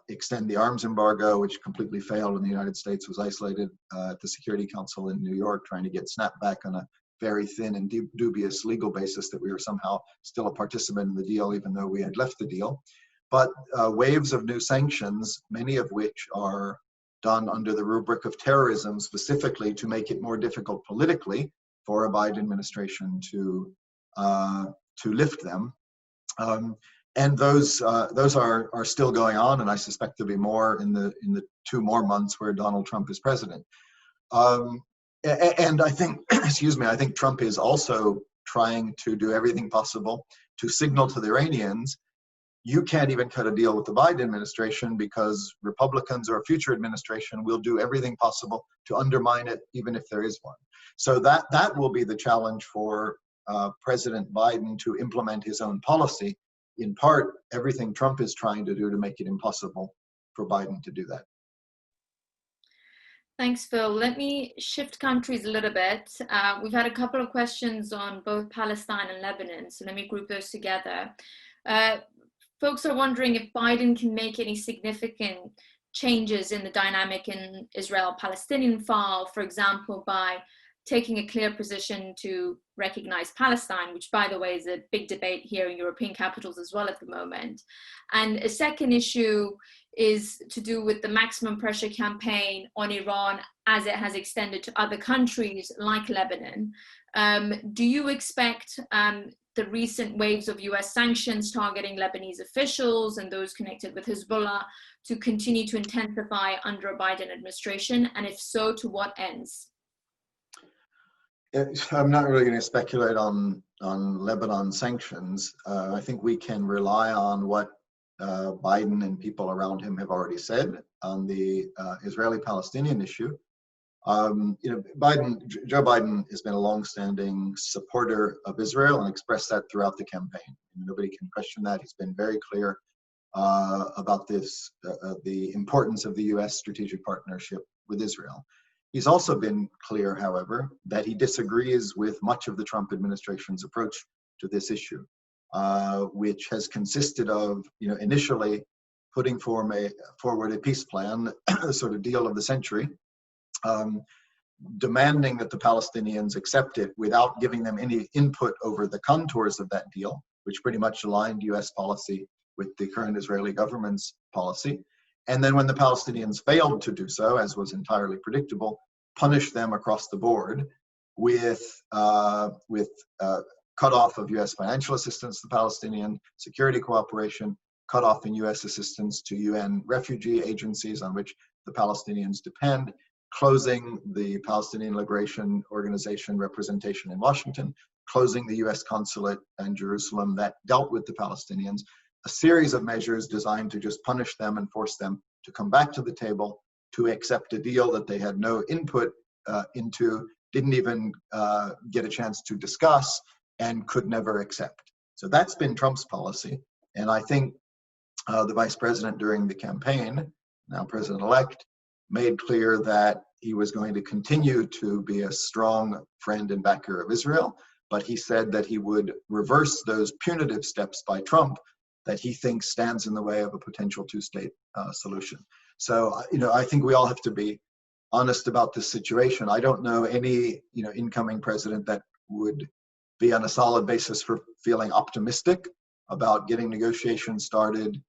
extend the arms embargo, which completely failed, and the United States was isolated at the Security Council in New York, trying to get snapped back on a very thin and dubious legal basis that we were somehow still a participant in the deal, even though we had left the deal. But waves of new sanctions, many of which are done under the rubric of terrorism, specifically to make it more difficult politically for a Biden administration to lift them. And those are still going on, and I suspect there'll be more in the 2 more months where Donald Trump is president. And I think, I think Trump is also trying to do everything possible to signal to the Iranians, you can't even cut a deal with the Biden administration, because Republicans or a future administration will do everything possible to undermine it, even if there is one. So that will be the challenge for President Biden to implement his own policy. In part, everything Trump is trying to do to make it impossible for Biden to do that. Thanks, Phil. Let me shift countries a little bit. We've had a couple of questions on both Palestine and Lebanon, so let me group those together. Folks are wondering if Biden can make any significant changes in the dynamic in Israel-Palestinian file, for example, by taking a clear position to recognize Palestine, which, by the way, is a big debate here in European capitals as well at the moment. And a second issue is to do with the maximum pressure campaign on Iran as it has extended to other countries like Lebanon. Do you expect the recent waves of US sanctions targeting Lebanese officials and those connected with Hezbollah to continue to intensify under a Biden administration? And if so, to what ends? I'm not really going to speculate on Lebanon sanctions. I think we can rely on what Biden and people around him have already said on the Israeli-Palestinian issue. Joe Biden has been a longstanding supporter of Israel and expressed that throughout the campaign. Nobody can question that. He's been very clear about this, the importance of the U.S. strategic partnership with Israel. He's also been clear, however, that he disagrees with much of the Trump administration's approach to this issue, which has consisted of, initially putting forward a peace plan, a sort of deal of the century, demanding that the Palestinians accept it without giving them any input over the contours of that deal, which pretty much aligned US policy with the current Israeli government's policy. And then when the Palestinians failed to do so, as was entirely predictable, punish them across the board with cutoff of US financial assistance to the Palestinian, security cooperation, cutoff in US assistance to UN refugee agencies on which the Palestinians depend, closing the Palestinian Liberation Organization representation in Washington, closing the US consulate in Jerusalem that dealt with the Palestinians, a series of measures designed to just punish them and force them to come back to the table, to accept a deal that they had no input into, didn't even get a chance to discuss, and could never accept. So that's been Trump's policy. And I think the vice president during the campaign, now president-elect, made clear that he was going to continue to be a strong friend and backer of Israel, but he said that he would reverse those punitive steps by Trump that he thinks stands in the way of a potential two-state solution. So, I think we all have to be honest about this situation. I don't know any, incoming president that would be on a solid basis for feeling optimistic about getting negotiations started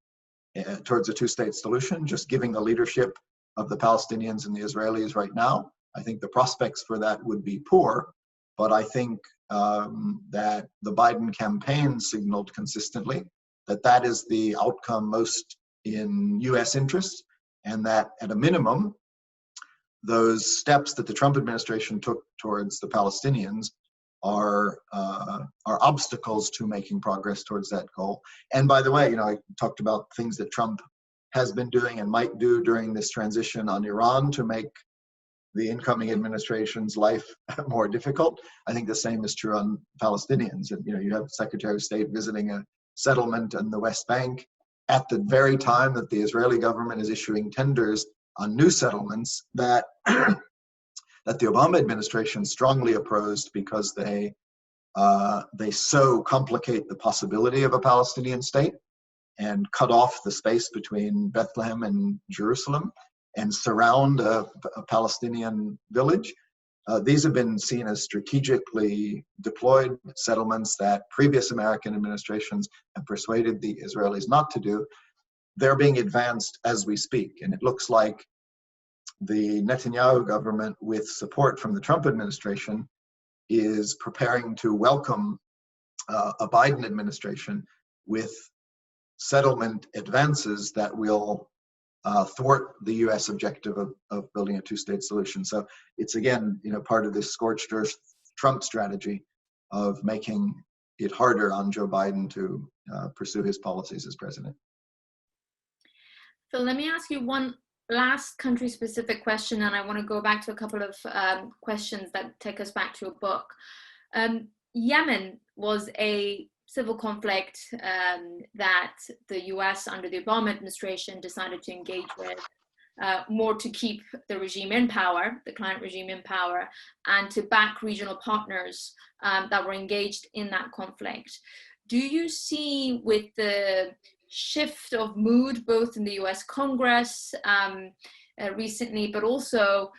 towards a two-state solution, just giving the leadership of the Palestinians and the Israelis right now. I think the prospects for that would be poor, but I think that the Biden campaign signaled consistently that is the outcome most in US interest, and that at a minimum, those steps that the Trump administration took towards the Palestinians are obstacles to making progress towards that goal. And by the way, I talked about things that Trump has been doing and might do during this transition on Iran to make the incoming administration's life more difficult. I think the same is true on Palestinians. And you have Secretary of State visiting a settlement in the West Bank at the very time that the Israeli government is issuing tenders on new settlements that that the Obama administration strongly opposed because they so complicate the possibility of a Palestinian state and cut off the space between Bethlehem and Jerusalem and surround a Palestinian village. These have been seen as strategically deployed settlements that previous American administrations have persuaded the Israelis not to do. They're being advanced as we speak, and it looks like the Netanyahu government, with support from the Trump administration, is preparing to welcome a Biden administration with settlement advances that will thwart the U.S. objective of building a two-state solution. So it's again, part of this scorched earth Trump strategy of making it harder on Joe Biden to pursue his policies as president. Phil, let me ask you one last country-specific question, and I want to go back to a couple of questions that take us back to your book. Yemen was a civil conflict that the US under the Obama administration decided to engage with, more to keep the regime in power, the client regime in power, and to back regional partners that were engaged in that conflict. Do you see, with the shift of mood both in the US Congress recently, but also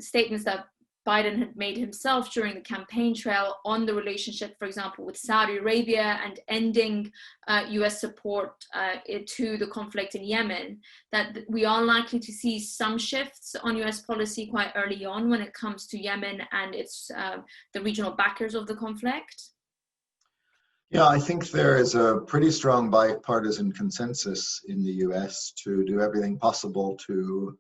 statements that Biden had made himself during the campaign trail on the relationship, for example, with Saudi Arabia and ending US support to the conflict in Yemen, that we are likely to see some shifts on US policy quite early on when it comes to Yemen and its the regional backers of the conflict? Yeah, I think there is a pretty strong bipartisan consensus in the US to do everything possible to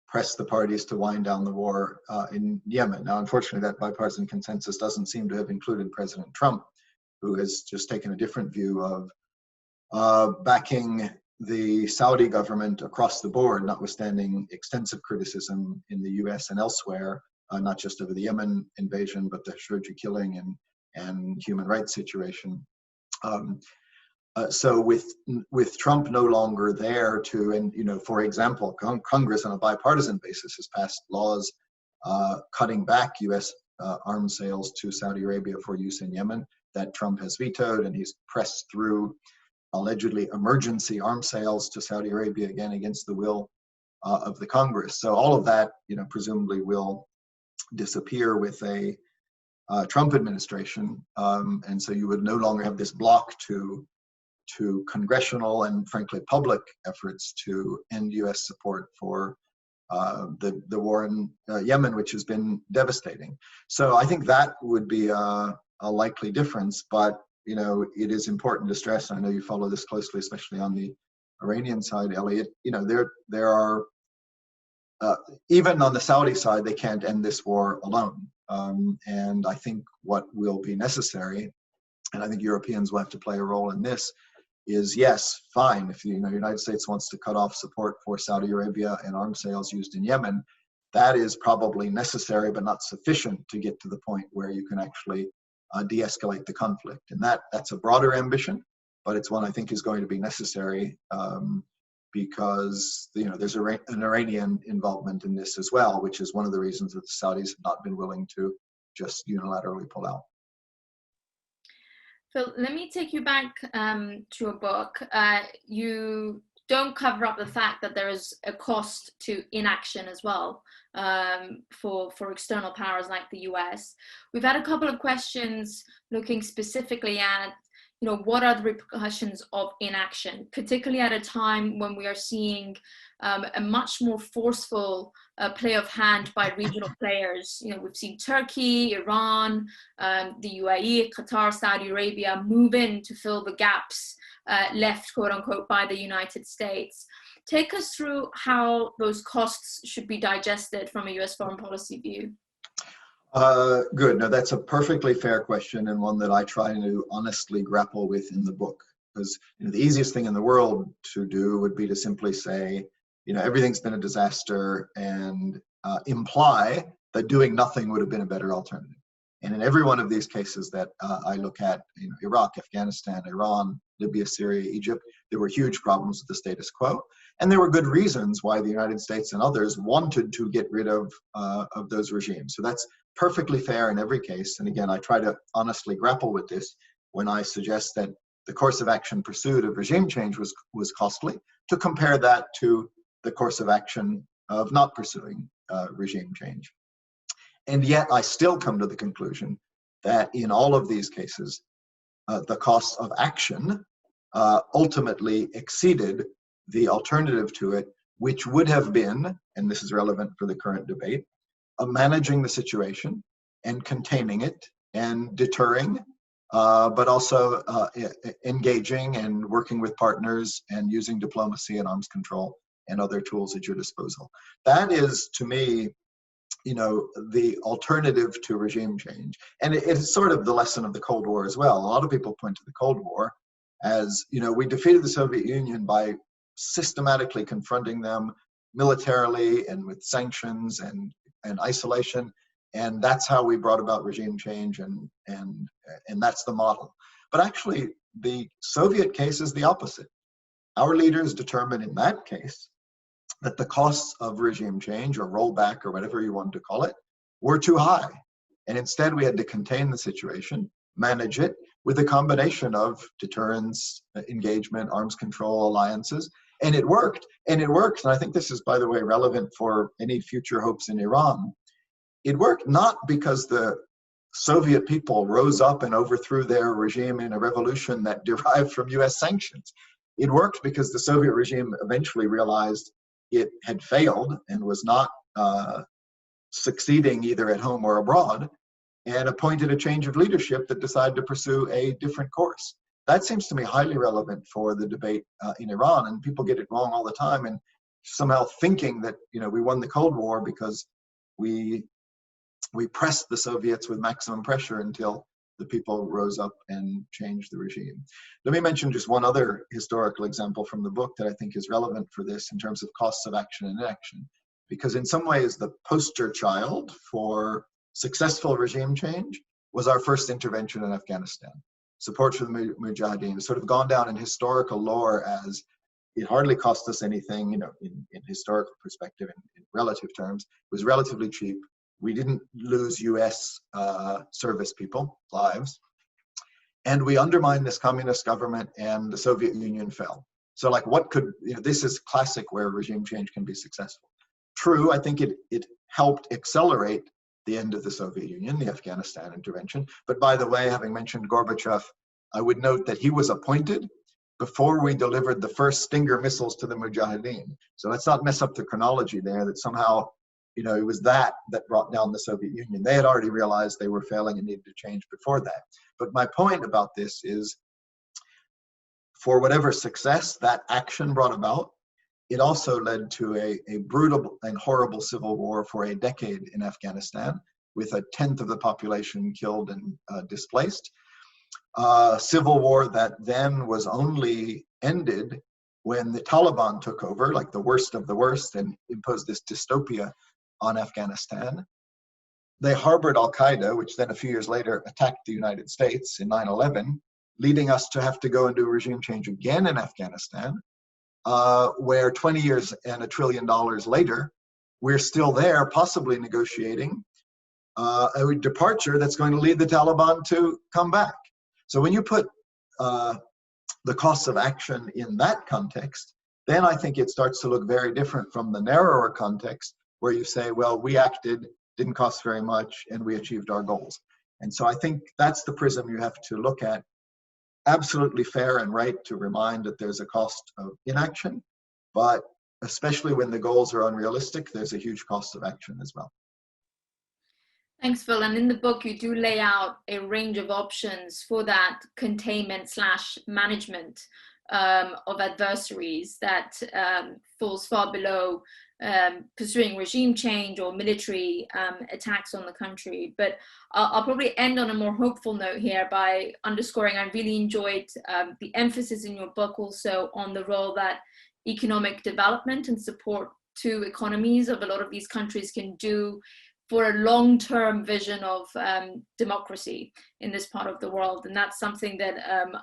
press the parties to wind down the war in Yemen. Now, unfortunately, that bipartisan consensus doesn't seem to have included President Trump, who has just taken a different view of backing the Saudi government across the board, notwithstanding extensive criticism in the US and elsewhere, not just over the Yemen invasion, but the Khashoggi killing and human rights situation. So with Trump no longer there to, and for example, Congress on a bipartisan basis has passed laws cutting back U.S. Arms sales to Saudi Arabia for use in Yemen that Trump has vetoed, and he's pressed through allegedly emergency arms sales to Saudi Arabia, again, against the will of the Congress. So all of that, presumably will disappear with a Trump administration. And so you would no longer have this block to congressional and frankly public efforts to end US support for the war in Yemen, which has been devastating. So I think that would be a likely difference, but it is important to stress, and I know you follow this closely, especially on the Iranian side, Elliot, there are, even on the Saudi side, they can't end this war alone. And I think what will be necessary, and I think Europeans will have to play a role in this, is yes, fine, if the United States wants to cut off support for Saudi Arabia and arms sales used in Yemen, that is probably necessary but not sufficient to get to the point where you can actually de-escalate the conflict. And that's a broader ambition, but it's one I think is going to be necessary because there's an Iranian involvement in this as well, which is one of the reasons that the Saudis have not been willing to just unilaterally pull out. Phil, let me take you back to a book. You don't cover up the fact that there is a cost to inaction as well for external powers like the US. We've had a couple of questions looking specifically at what are the repercussions of inaction, particularly at a time when we are seeing a much more forceful play of hand by regional players. We've seen Turkey, Iran, the UAE, Qatar, Saudi Arabia move in to fill the gaps left, quote unquote, by the United States. Take us through how those costs should be digested from a US foreign policy view. Good. No, that's a perfectly fair question, and one that I try to honestly grapple with in the book. Because the easiest thing in the world to do would be to simply say, everything's been a disaster, and imply that doing nothing would have been a better alternative. And in every one of these cases that I look at, Iraq, Afghanistan, Iran, Libya, Syria, Egypt, there were huge problems with the status quo. And there were good reasons why the United States and others wanted to get rid of those regimes. So that's perfectly fair in every case. And again, I try to honestly grapple with this when I suggest that the course of action pursued of regime change was costly, to compare that to the course of action of not pursuing regime change. And yet I still come to the conclusion that in all of these cases, the cost of action ultimately exceeded the alternative to it, which would have been, and this is relevant for the current debate, managing the situation and containing it and deterring, but also engaging and working with partners and using diplomacy and arms control and other tools at your disposal. That is, to me, the alternative to regime change. And it's sort of the lesson of the Cold War as well. A lot of people point to the Cold War as, we defeated the Soviet Union by systematically confronting them militarily and with sanctions and isolation. And that's how we brought about regime change, and that's the model. But actually, the Soviet case is the opposite. Our leaders determined in that case that the costs of regime change or rollback or whatever you want to call it were too high. And instead we had to contain the situation, manage it with a combination of deterrence, engagement, arms control, alliances. And it worked. And it worked. And I think this is, by the way, relevant for any future hopes in Iran. It worked not because the Soviet people rose up and overthrew their regime in a revolution that derived from US sanctions. It worked because the Soviet regime eventually realized it had failed and was not succeeding either at home or abroad, and appointed a change of leadership that decided to pursue a different course. That seems to me highly relevant for the debate in Iran, and people get it wrong all the time, and somehow thinking that we won the Cold War because we pressed the Soviets with maximum pressure until the people rose up and changed the regime. Let me mention just one other historical example from the book that I think is relevant for this in terms of costs of action and inaction, because in some ways the poster child for successful regime change was our first intervention in Afghanistan. Support for the Mujahideen has sort of gone down in historical lore as it hardly cost us anything, in historical perspective, in relative terms. It was relatively cheap. We didn't lose US service people, lives. and we undermined this communist government, and the Soviet Union fell. So like what could, this is classic where regime change can be successful. True, I think it helped accelerate the end of the Soviet Union, the Afghanistan intervention. But by the way, having mentioned Gorbachev, I would note that he was appointed before we delivered the first Stinger missiles to the Mujahideen. So let's not mess up the chronology there, that somehow, it was that brought down the Soviet Union. They had already realized they were failing and needed to change before that. But my point about this is, for whatever success that action brought about, it also led to a brutal and horrible civil war for a decade in Afghanistan, with 1/10 of the population killed and displaced. Civil war that then was only ended when the Taliban took over, like the worst of the worst, and imposed this dystopia on Afghanistan. They harbored Al-Qaeda, which then a few years later attacked the United States in 9/11, leading us to have to go and do regime change again in Afghanistan, where 20 years and $1 trillion later, we're still there, possibly negotiating a departure that's going to lead the Taliban to come back. So when you put the costs of action in that context, then I think it starts to look very different from the narrower context where you say, well, we acted, didn't cost very much, and we achieved our goals. And so I think that's the prism you have to look at. Absolutely fair and right to remind that there's a cost of inaction, but especially when the goals are unrealistic, there's a huge cost of action as well. Thanks, Phil. And in the book, you do lay out a range of options for that containment/management of adversaries that falls far below pursuing regime change or military attacks on the country. But I'll probably end on a more hopeful note here by underscoring I really enjoyed the emphasis in your book also on the role that economic development and support to economies of a lot of these countries can do for a long-term vision of democracy in this part of the world. And that's something that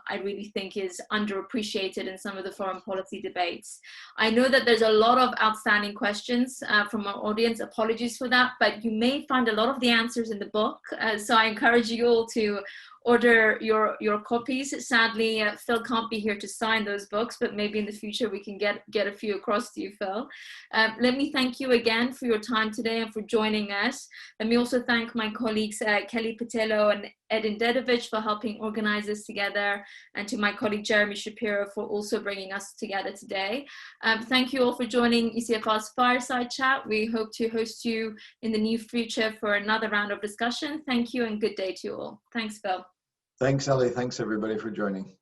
I really think is underappreciated in some of the foreign policy debates. I know that there's a lot of outstanding questions from our audience. Apologies for that, but you may find a lot of the answers in the book. So I encourage you all to order your copies. Sadly, Phil can't be here to sign those books, but maybe in the future we can get a few across to you, Phil. Let me thank you again for your time today and for joining us. Let me also thank my colleagues Kelly Patello and Edin Dedovich for helping organize this together, and to my colleague Jeremy Shapiro for also bringing us together today. Thank you all for joining ECFR's Fireside Chat. We hope to host you in the near future for another round of discussion. Thank you and good day to you all. Thanks, Phil. Thanks, Ellie. Thanks, everybody, for joining.